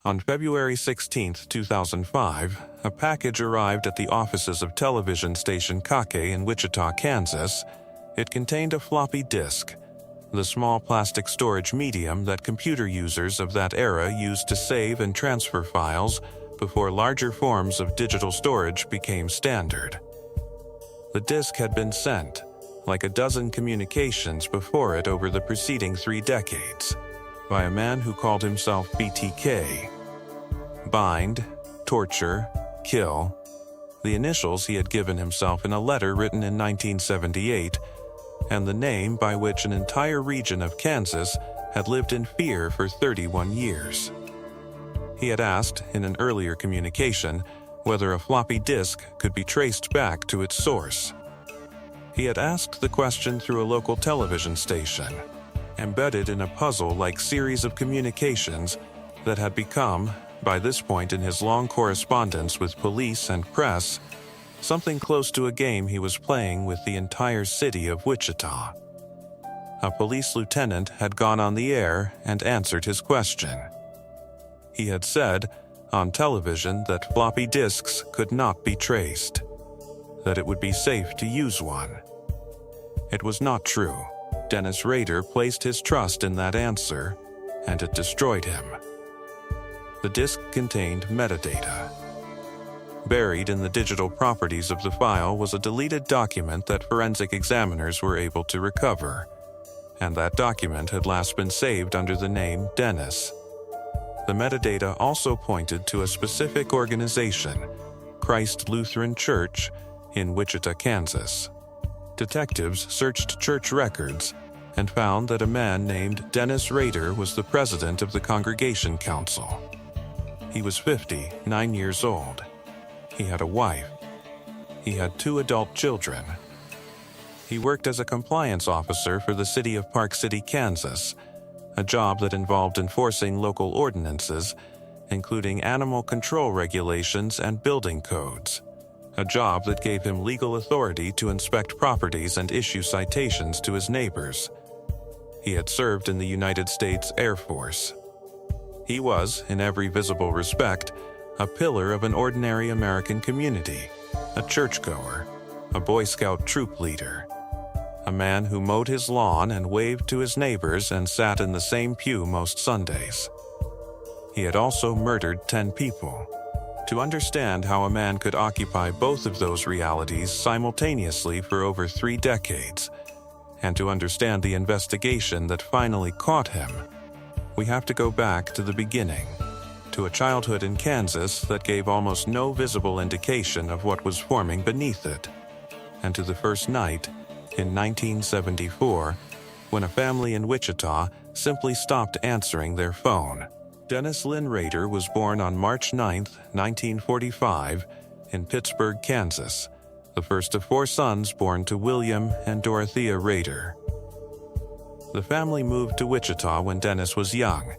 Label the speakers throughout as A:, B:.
A: On February 16, 2005, a package arrived at the offices of television station Kake in Wichita, Kansas. It contained a floppy disk, the small plastic storage medium that computer users of that era used to save and transfer files before larger forms of digital storage became standard. The disk had been sent, like a dozen communications before it over the preceding 3 decades, by a man who called himself BTK. Bind, torture, kill, the initials he had given himself in a letter written in 1978, and the name by which an entire region of Kansas had lived in fear for 31 years. He had asked, in an earlier communication, whether a floppy disk could be traced back to its source. He had asked the question through a local television station, embedded in a puzzle-like series of communications that had become, by this point in his long correspondence with police and press, something close to a game he was playing with the entire city of Wichita. A police lieutenant had gone on the air and answered his question. He had said on television that floppy disks could not be traced, that it would be safe to use one. It was not true. Dennis Rader placed his trust in that answer, and it destroyed him. The disk contained metadata. Buried in the digital properties of the file was a deleted document that forensic examiners were able to recover, and that document had last been saved under the name Dennis. The metadata also pointed to a specific organization, Christ Lutheran Church, in Wichita, Kansas. Detectives searched church records and found that a man named Dennis Rader was the president of the Congregation Council. He was 59 years old. He had a wife. He had 2 adult children. He worked as a compliance officer for the city of Park City, Kansas, a job that involved enforcing local ordinances, including animal control regulations and building codes, a job that gave him legal authority to inspect properties and issue citations to his neighbors. He had served in the United States Air Force. He was, in every visible respect, a pillar of an ordinary American community, a churchgoer, a Boy Scout troop leader, a man who mowed his lawn and waved to his neighbors and sat in the same pew most Sundays. He had also murdered 10 people. To understand how a man could occupy both of those realities simultaneously for over 3 decades, and to understand the investigation that finally caught him, we have to go back to the beginning, to a childhood in Kansas that gave almost no visible indication of what was forming beneath it, and to the first night, in 1974, when a family in Wichita simply stopped answering their phone. Dennis Lynn Rader was born on March 9, 1945, in Pittsburgh, Kansas, the first of 4 sons born to William and Dorothea Rader. The family moved to Wichita when Dennis was young,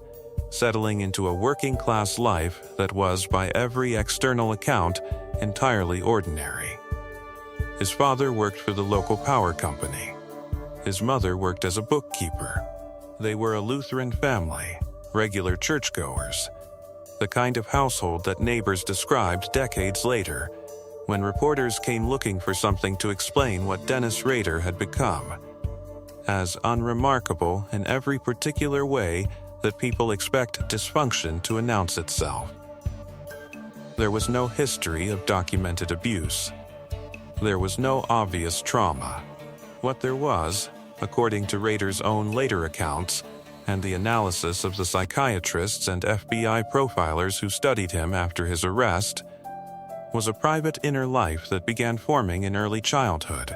A: settling into a working-class life that was, by every external account, entirely ordinary. His father worked for the local power company. His mother worked as a bookkeeper. They were a Lutheran family, regular churchgoers, the kind of household that neighbors described decades later, when reporters came looking for something to explain what Dennis Rader had become, as unremarkable in every particular way that people expect dysfunction to announce itself. There was no history of documented abuse. There was no obvious trauma. What there was, according to Rader's own later accounts, and the analysis of the psychiatrists and FBI profilers who studied him after his arrest, was a private inner life that began forming in early childhood,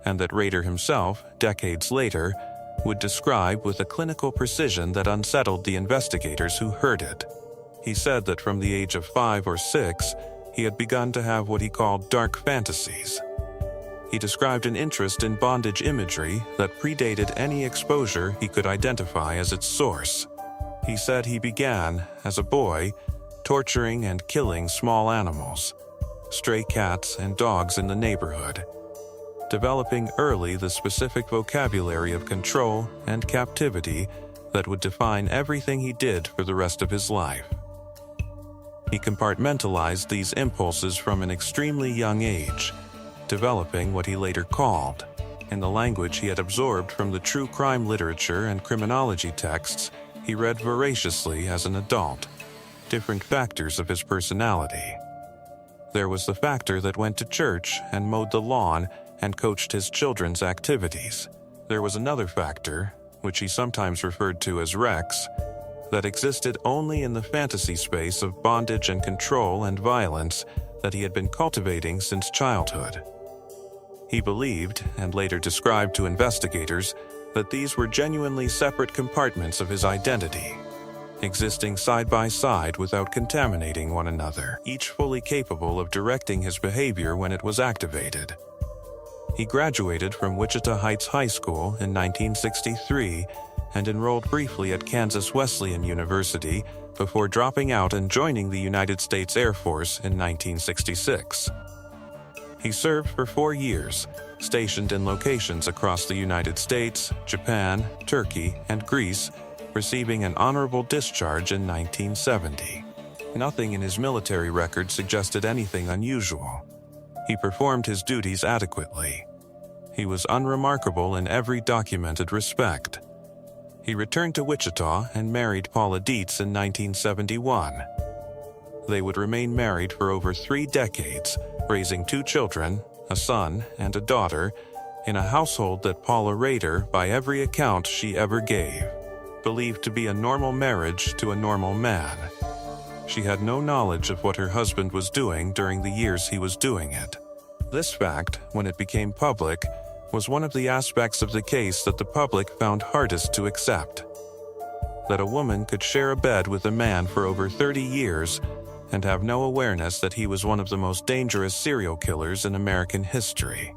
A: and that Rader himself, decades later, would describe with a clinical precision that unsettled the investigators who heard it. He said that from the age of 5 or 6, he had begun to have what he called dark fantasies. He described an interest in bondage imagery that predated any exposure he could identify as its source. He said he began, as a boy, torturing and killing small animals, stray cats and dogs in the neighborhood, developing early the specific vocabulary of control and captivity that would define everything he did for the rest of his life. He compartmentalized these impulses from an extremely young age, developing what he later called, in the language he had absorbed from the true crime literature and criminology texts he read voraciously as an adult, different factors of his personality. There was the factor that went to church and mowed the lawn and coached his children's activities. There was another factor, which he sometimes referred to as Rex, that existed only in the fantasy space of bondage and control and violence that he had been cultivating since childhood. He believed, and later described to investigators, that these were genuinely separate compartments of his identity, existing side by side without contaminating one another, each fully capable of directing his behavior when it was activated. He graduated from Wichita Heights High School in 1963 and enrolled briefly at Kansas Wesleyan University before dropping out and joining the United States Air Force in 1966. He served for 4 years, stationed in locations across the United States, Japan, Turkey, and Greece, receiving an honorable discharge in 1970. Nothing in his military record suggested anything unusual. He performed his duties adequately. He was unremarkable in every documented respect. He returned to Wichita and married Paula Dietz in 1971. They would remain married for over 3 decades, raising 2 children, a son and a daughter, in a household that Paula Rader, by every account she ever gave, believed to be a normal marriage to a normal man. She had no knowledge of what her husband was doing during the years he was doing it. This fact, when it became public, was one of the aspects of the case that the public found hardest to accept. That a woman could share a bed with a man for over 30 years and have no awareness that he was one of the most dangerous serial killers in American history.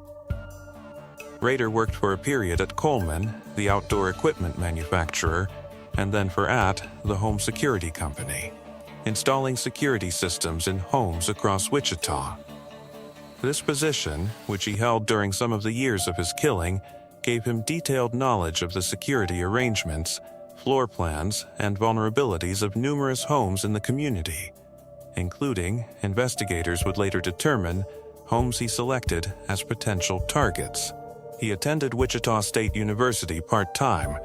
A: Rader worked for a period at Coleman, the outdoor equipment manufacturer, and then for AT, the home security company, installing security systems in homes across Wichita. This position, which he held during some of the years of his killing, gave him detailed knowledge of the security arrangements, floor plans, and vulnerabilities of numerous homes in the community, including, investigators would later determine, homes he selected as potential targets. He attended Wichita State University part-time,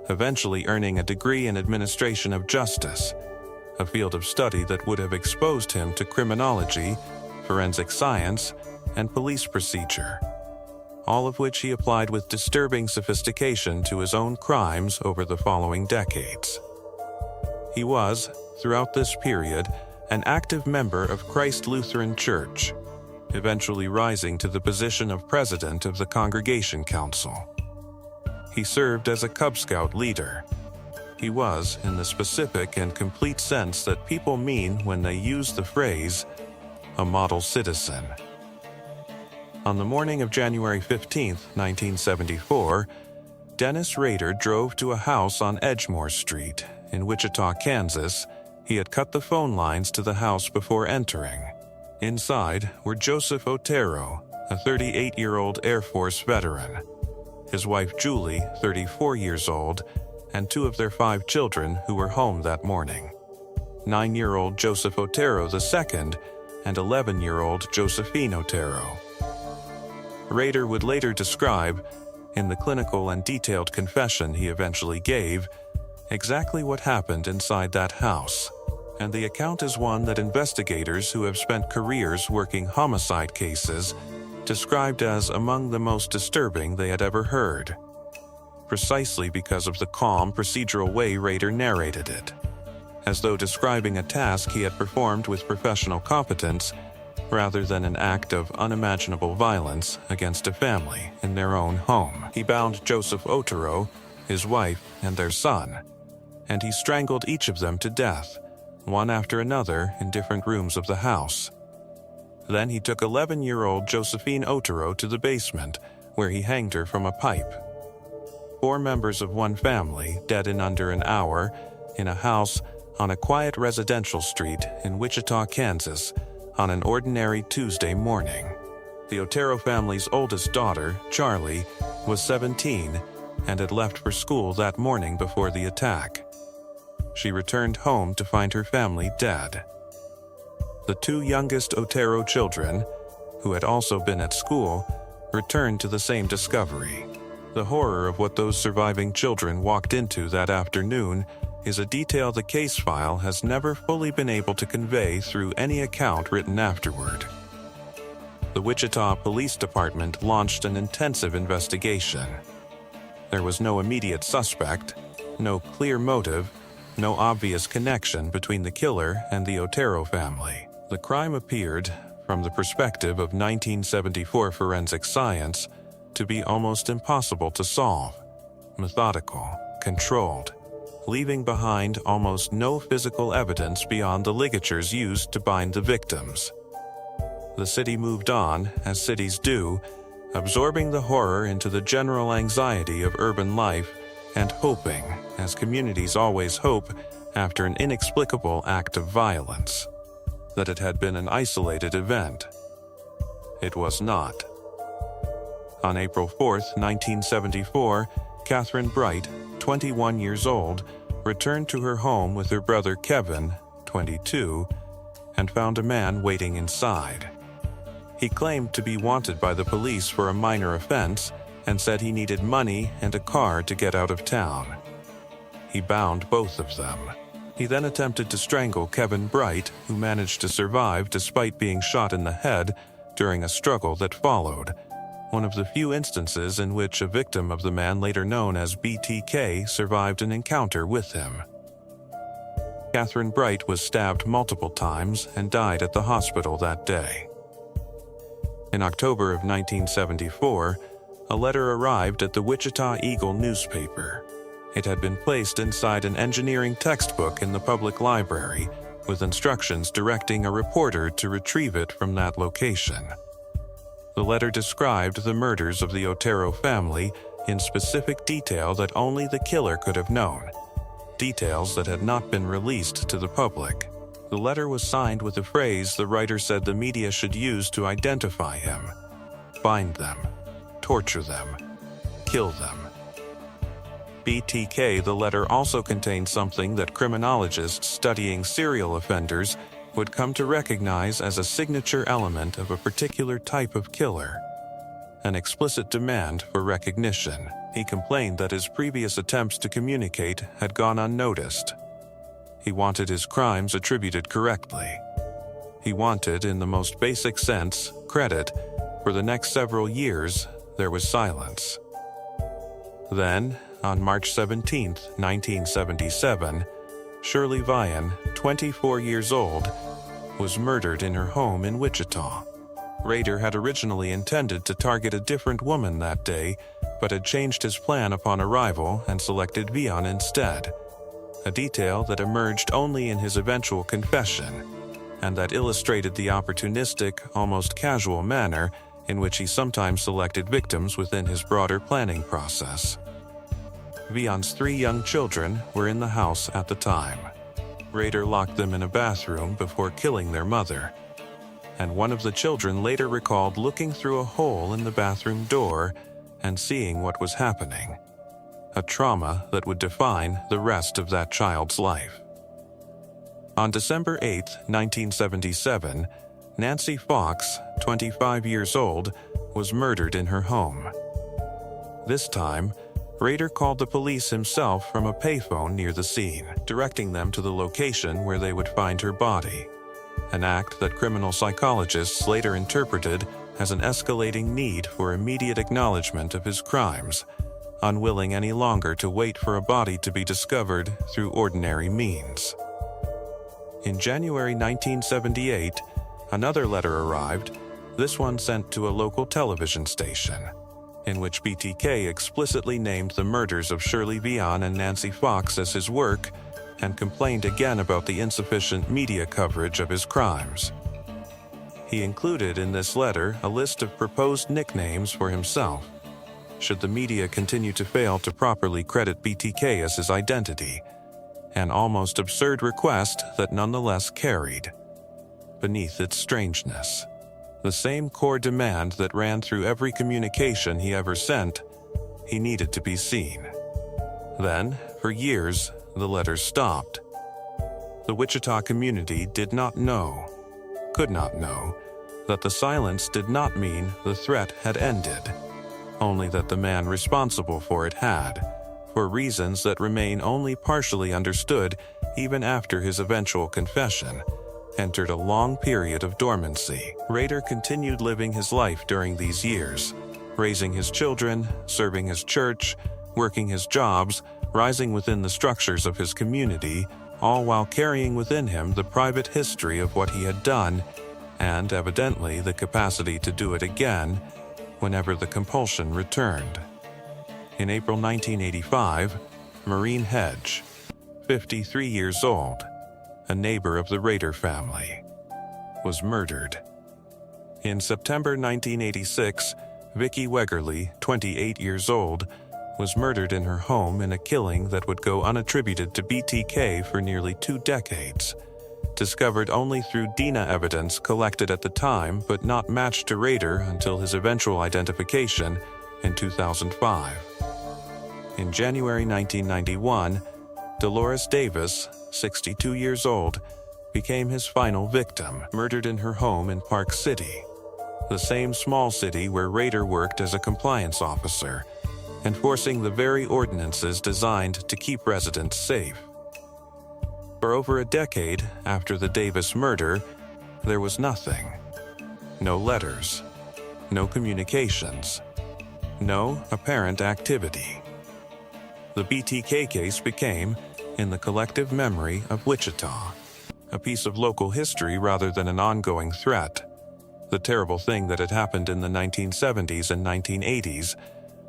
A: eventually earning a degree in administration of justice, a field of study that would have exposed him to criminology, forensic science, and police procedure, all of which he applied with disturbing sophistication to his own crimes over the following decades. He was, throughout this period, an active member of Christ Lutheran Church, eventually rising to the position of president of the Congregation Council. He served as a Cub Scout leader. He was, in the specific and complete sense that people mean when they use the phrase, a model citizen. On the morning of January 15, 1974, Dennis Rader drove to a house on Edgemore Street in Wichita, Kansas. He had cut the phone lines to the house before entering. Inside were Joseph Otero, a 38-year-old Air Force veteran, his wife Julie, 34 years old, and 2 of their 5 children who were home that morning. 9-year-old Joseph Otero II and 11-year-old Josephine Otero. Rader would later describe, in the clinical and detailed confession he eventually gave, exactly what happened inside that house, and the account is one that investigators who have spent careers working homicide cases described as among the most disturbing they had ever heard, precisely because of the calm, procedural way Rader narrated it, as though describing a task he had performed with professional competence rather than an act of unimaginable violence against a family in their own home. He bound Joseph Otero, his wife, and their son, and he strangled each of them to death, one after another in different rooms of the house. Then he took 11-year-old Josephine Otero to the basement, where he hanged her from a pipe. 4 members of one family, dead in under an hour, in a house on a quiet residential street in Wichita, Kansas, on an ordinary Tuesday morning. The Otero family's oldest daughter, Shirley, was 17 and had left for school that morning before the attack. She returned home to find her family dead. The two youngest Otero children, who had also been at school, returned to the same discovery. The horror of what those surviving children walked into that afternoon is a detail the case file has never fully been able to convey through any account written afterward. The Wichita Police Department launched an intensive investigation. There was no immediate suspect, no clear motive, no obvious connection between the killer and the Otero family. The crime appeared, from the perspective of 1974 forensic science, to be almost impossible to solve. Methodical, controlled, leaving behind almost no physical evidence beyond the ligatures used to bind the victims. The city moved on, as cities do, absorbing the horror into the general anxiety of urban life and hoping, as communities always hope after an inexplicable act of violence, that it had been an isolated event. It was not. On April 4, 1974, Kathryn Bright, 21 years old, returned to her home with her brother Kevin, 22, and found a man waiting inside. He claimed to be wanted by the police for a minor offense and said he needed money and a car to get out of town. He bound both of them. He then attempted to strangle Kevin Bright, who managed to survive despite being shot in the head during a struggle that followed, one of the few instances in which a victim of the man later known as BTK survived an encounter with him. Kathryn Bright was stabbed multiple times and died at the hospital that day. In October of 1974, a letter arrived at the Wichita Eagle newspaper. It had been placed inside an engineering textbook in the public library, with instructions directing a reporter to retrieve it from that location. The letter described the murders of the Otero family in specific detail that only the killer could have known, details that had not been released to the public. The letter was signed with a phrase the writer said the media should use to identify him: bind them, torture them, kill them. BTK, the letter also contained something that criminologists studying serial offenders would come to recognize as a signature element of a particular type of killer: an explicit demand for recognition. He complained that his previous attempts to communicate had gone unnoticed. He wanted his crimes attributed correctly. He wanted, in the most basic sense, credit. For the next several years, there was silence. Then, on March 17, 1977, Shirley Vian, 24 years old, was murdered in her home in Wichita. Rader had originally intended to target a different woman that day, but had changed his plan upon arrival and selected Vian instead, a detail that emerged only in his eventual confession, and that illustrated the opportunistic, almost casual manner in which he sometimes selected victims within his broader planning process. Vian's 3 young children were in the house at the time. Rader locked them in a bathroom before killing their mother, and one of the children later recalled looking through a hole in the bathroom door and seeing what was happening, a trauma that would define the rest of that child's life. On December 8, 1977, Nancy Fox, 25 years old, was murdered in her home. This time, Rader called the police himself from a payphone near the scene, directing them to the location where they would find her body, an act that criminal psychologists later interpreted as an escalating need for immediate acknowledgement of his crimes, unwilling any longer to wait for a body to be discovered through ordinary means. In January 1978, another letter arrived, this one sent to a local television station, in which BTK explicitly named the murders of Shirley Vian and Nancy Fox as his work and complained again about the insufficient media coverage of his crimes. He included in this letter a list of proposed nicknames for himself, should the media continue to fail to properly credit BTK as his identity, an almost absurd request that nonetheless carried, beneath its strangeness, the same core demand that ran through every communication he ever sent: he needed to be seen. Then, for years, the letters stopped. The Wichita community did not know. could not know that the silence did not mean the threat had ended, only that the man responsible for it had, for reasons that remain only partially understood even after his eventual confession, entered a long period of dormancy. Rader continued living his life during these years, raising his children, serving his church, working his jobs, rising within the structures of his community, all while carrying within him the private history of what he had done and, evidently, the capacity to do it again whenever the compulsion returned. In April 1985, Maureen Hedge, 53 years old, a neighbor of the Rader family, was murdered. In September 1986, Vicki Wegerle, 28 years old, was murdered in her home in a killing that would go unattributed to BTK for nearly 2 decades, discovered only through DNA evidence collected at the time but not matched to Rader until his eventual identification in 2005. In January 1991, Dolores Davis, 62 years old, became his final victim, murdered in her home in Park City, the same small city where Rader worked as a compliance officer, enforcing the very ordinances designed to keep residents safe. For over a decade after the Davis murder, there was nothing. No letters, no communications, no apparent activity. The BTK case became, in the collective memory of Wichita, a piece of local history rather than an ongoing threat. The terrible thing that had happened in the 1970s and 1980s,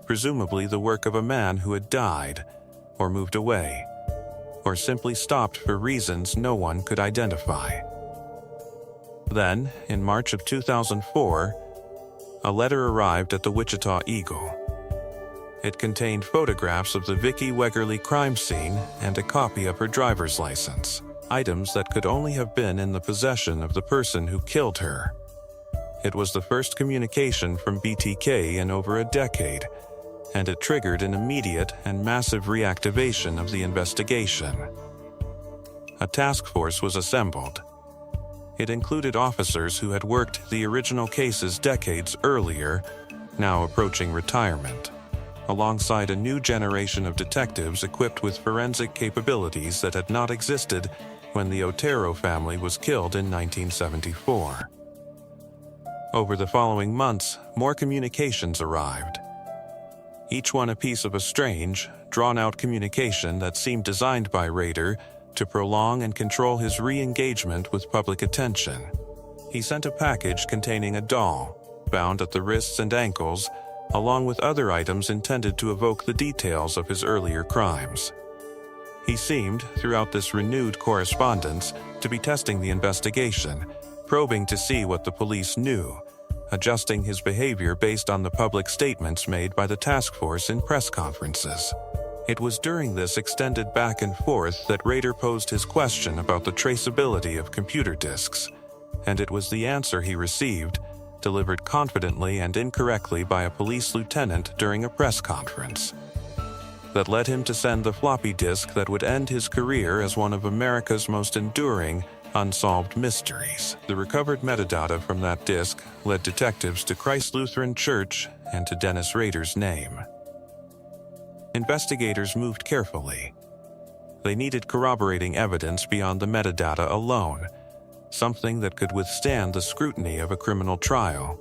A: presumably the work of a man who had died, or moved away, or simply stopped for reasons no one could identify. Then, in March of 2004, a letter arrived at the Wichita Eagle. It contained photographs of the Vicki Wegerle crime scene and a copy of her driver's license, items that could only have been in the possession of the person who killed her. It was the first communication from BTK in over a decade, and it triggered an immediate and massive reactivation of the investigation. A task force was assembled. It included officers who had worked the original cases decades earlier, now approaching retirement, alongside a new generation of detectives equipped with forensic capabilities that had not existed when the Otero family was killed in 1974. Over the following months, more communications arrived, each one a piece of a strange, drawn-out communication that seemed designed by Rader to prolong and control his re-engagement with public attention. He sent a package containing a doll, bound at the wrists and ankles, along with other items intended to evoke the details of his earlier crimes. He seemed, throughout this renewed correspondence, to be testing the investigation, probing to see what the police knew, adjusting his behavior based on the public statements made by the task force in press conferences. It was during this extended back and forth that Rader posed his question about the traceability of computer disks, and it was the answer he received, delivered confidently and incorrectly by a police lieutenant during a press conference, that led him to send the floppy disk that would end his career as one of America's most enduring, unsolved mysteries. The recovered metadata from that disk led detectives to Christ Lutheran Church and to Dennis Rader's name. Investigators moved carefully. They needed corroborating evidence beyond the metadata alone, something that could withstand the scrutiny of a criminal trial.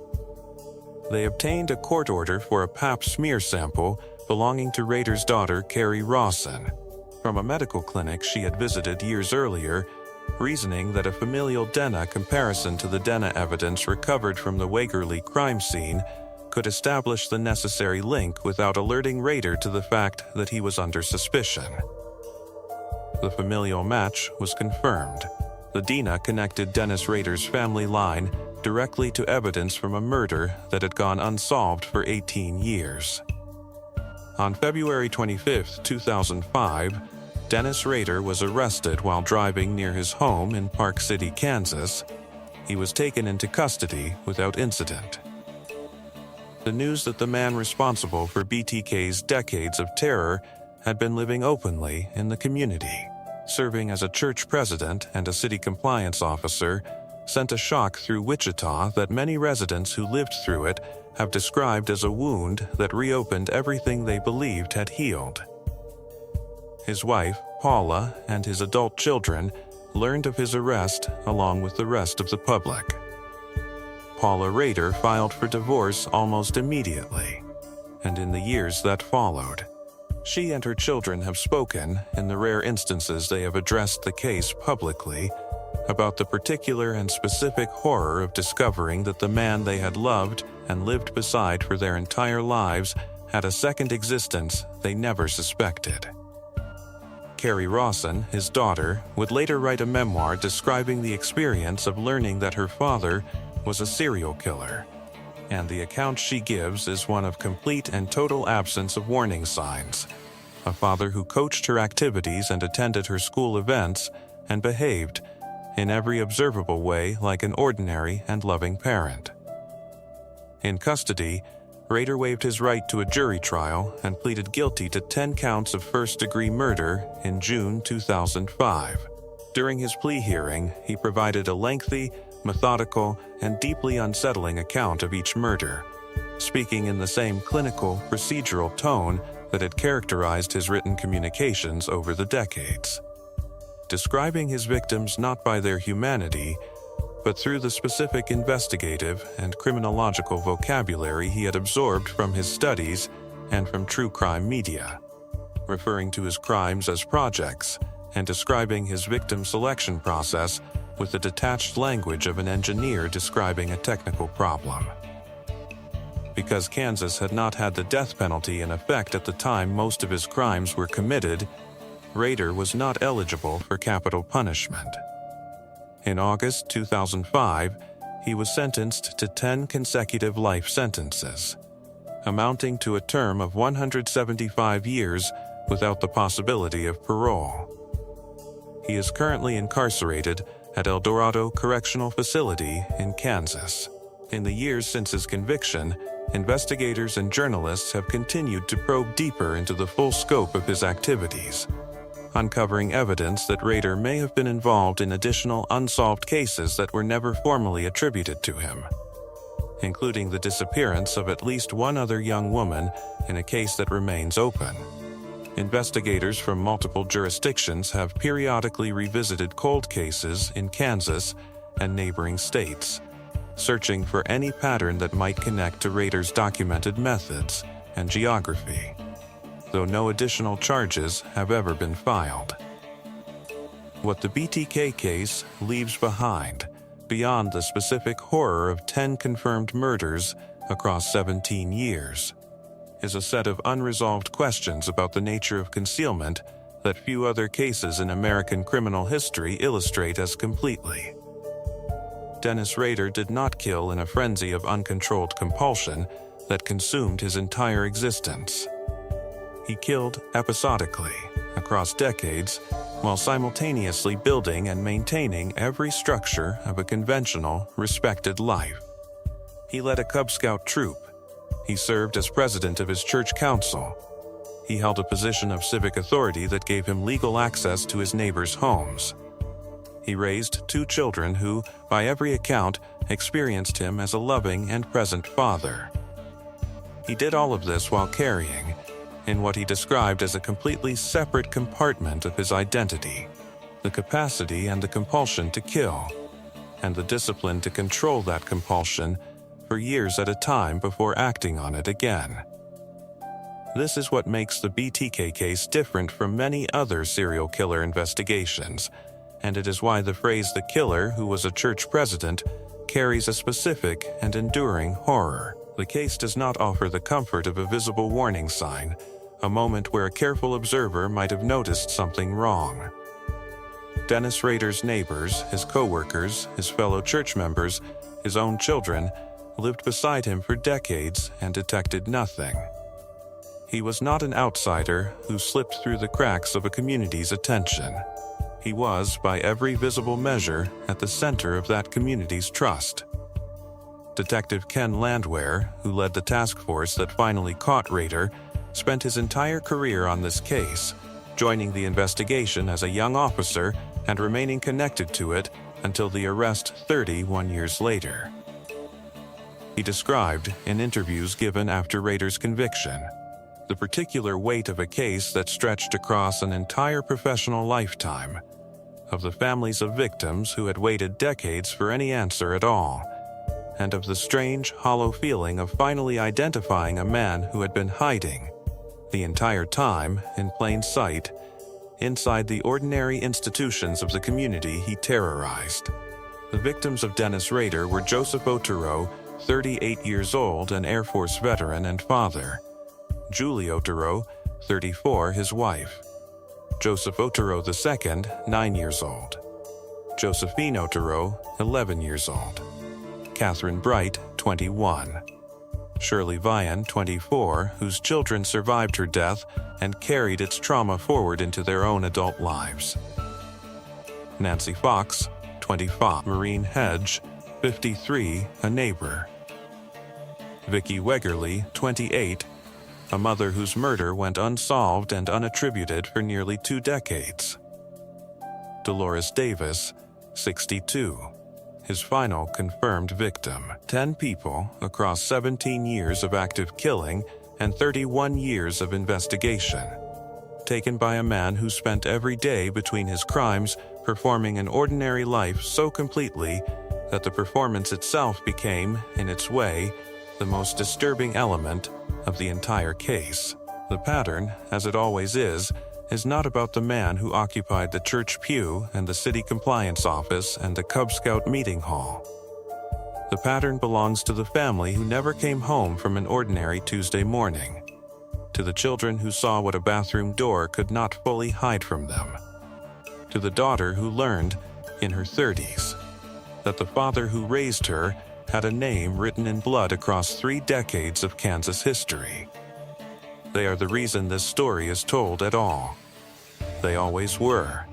A: They obtained a court order for a pap smear sample belonging to Rader's daughter, Carrie Rawson, from a medical clinic she had visited years earlier, reasoning that a familial DNA comparison to the DNA evidence recovered from the Wegerle crime scene could establish the necessary link without alerting Rader to the fact that he was under suspicion. The familial match was confirmed. The DNA connected Dennis Rader's family line directly to evidence from a murder that had gone unsolved for 18 years. On February 25, 2005, Dennis Rader was arrested while driving near his home in Park City, Kansas. He was taken into custody without incident. The news that the man responsible for BTK's decades of terror had been living openly in the community, serving as a church president and a city compliance officer, sent a shock through Wichita that many residents who lived through it have described as a wound that reopened everything they believed had healed. His wife, Paula, and his adult children learned of his arrest along with the rest of the public. Paula Rader filed for divorce almost immediately, and in the years that followed, she and her children have spoken, in the rare instances they have addressed the case publicly, about the particular and specific horror of discovering that the man they had loved and lived beside for their entire lives had a second existence they never suspected. Carrie Rawson, his daughter, would later write a memoir describing the experience of learning that her father was a serial killer, and the account she gives is one of complete and total absence of warning signs. A father who coached her activities and attended her school events and behaved, in every observable way, like an ordinary and loving parent. In custody, Rader waived his right to a jury trial and pleaded guilty to 10 counts of first-degree murder in June 2005. During his plea hearing, he provided a lengthy, methodical, and deeply unsettling account of each murder, speaking in the same clinical, procedural tone that had characterized his written communications over the decades, describing his victims not by their humanity, but through the specific investigative and criminological vocabulary he had absorbed from his studies and from true crime media, referring to his crimes as projects and describing his victim selection process with the detached language of an engineer describing a technical problem. Because Kansas had not had the death penalty in effect at the time most of his crimes were committed, Rader was not eligible for capital punishment. In August 2005, he was sentenced to 10 consecutive life sentences, amounting to a term of 175 years without the possibility of parole. He is currently incarcerated at El Dorado Correctional Facility in Kansas. In the years since his conviction, investigators and journalists have continued to probe deeper into the full scope of his activities, uncovering evidence that Rader may have been involved in additional unsolved cases that were never formally attributed to him, including the disappearance of at least one other young woman in a case that remains open. Investigators from multiple jurisdictions have periodically revisited cold cases in Kansas and neighboring states, searching for any pattern that might connect to Rader's documented methods and geography, though no additional charges have ever been filed. What the BTK case leaves behind, beyond the specific horror of 10 confirmed murders across 17 years, is a set of unresolved questions about the nature of concealment that few other cases in American criminal history illustrate as completely. Dennis Rader did not kill in a frenzy of uncontrolled compulsion that consumed his entire existence. He killed episodically, across decades, while simultaneously building and maintaining every structure of a conventional, respected life. He led a Cub Scout troop. He served as president of his church council. He held a position of civic authority that gave him legal access to his neighbors' homes. He raised 2 children who, by every account, experienced him as a loving and present father. He did all of this while carrying, in what he described as a completely separate compartment of his identity, the capacity and the compulsion to kill, and the discipline to control that compulsion for years at a time before acting on it again. This is what makes the BTK case different from many other serial killer investigations, and it is why the phrase "the killer who was a church president" carries a specific and enduring horror. The case does not offer the comfort of a visible warning sign, a moment where a careful observer might have noticed something wrong. Dennis Rader's neighbors, his co-workers, his fellow church members, his own children, lived beside him for decades and detected nothing. He was not an outsider who slipped through the cracks of a community's attention. He was, by every visible measure, at the center of that community's trust. Detective Ken Landwehr, who led the task force that finally caught Rader, spent his entire career on this case, joining the investigation as a young officer and remaining connected to it until the arrest 31 years later. He described, in interviews given after Rader's conviction, the particular weight of a case that stretched across an entire professional lifetime, of the families of victims who had waited decades for any answer at all, and of the strange, hollow feeling of finally identifying a man who had been hiding the entire time in plain sight inside the ordinary institutions of the community he terrorized. The victims of Dennis Rader were Joseph Otero, 38 years old, an Air Force veteran and father; Julie Otero, 34, his wife; Joseph Otero II, 9 years old; Josephine Otero, 11 years old; Kathryn Bright, 21; Shirley Vian, 24, whose children survived her death and carried its trauma forward into their own adult lives; Nancy Fox, 25; Maureen Hedge, 53, a neighbor; Vicki Wegerly, 28, a mother whose murder went unsolved and unattributed for nearly 2 decades; Dolores Davis, 62, his final confirmed victim. 10 people across 17 years of active killing and 31 years of investigation, taken by a man who spent every day between his crimes performing an ordinary life so completely that the performance itself became, in its way, the most disturbing element of the entire case. The pattern, as it always is not about the man who occupied the church pew and the city compliance office and the Cub Scout meeting hall. The pattern belongs to the family who never came home from an ordinary Tuesday morning, to the children who saw what a bathroom door could not fully hide from them, to the daughter who learned, in her 30s, that the father who raised her had a name written in blood across 3 decades of Kansas history. They are the reason this story is told at all. They always were.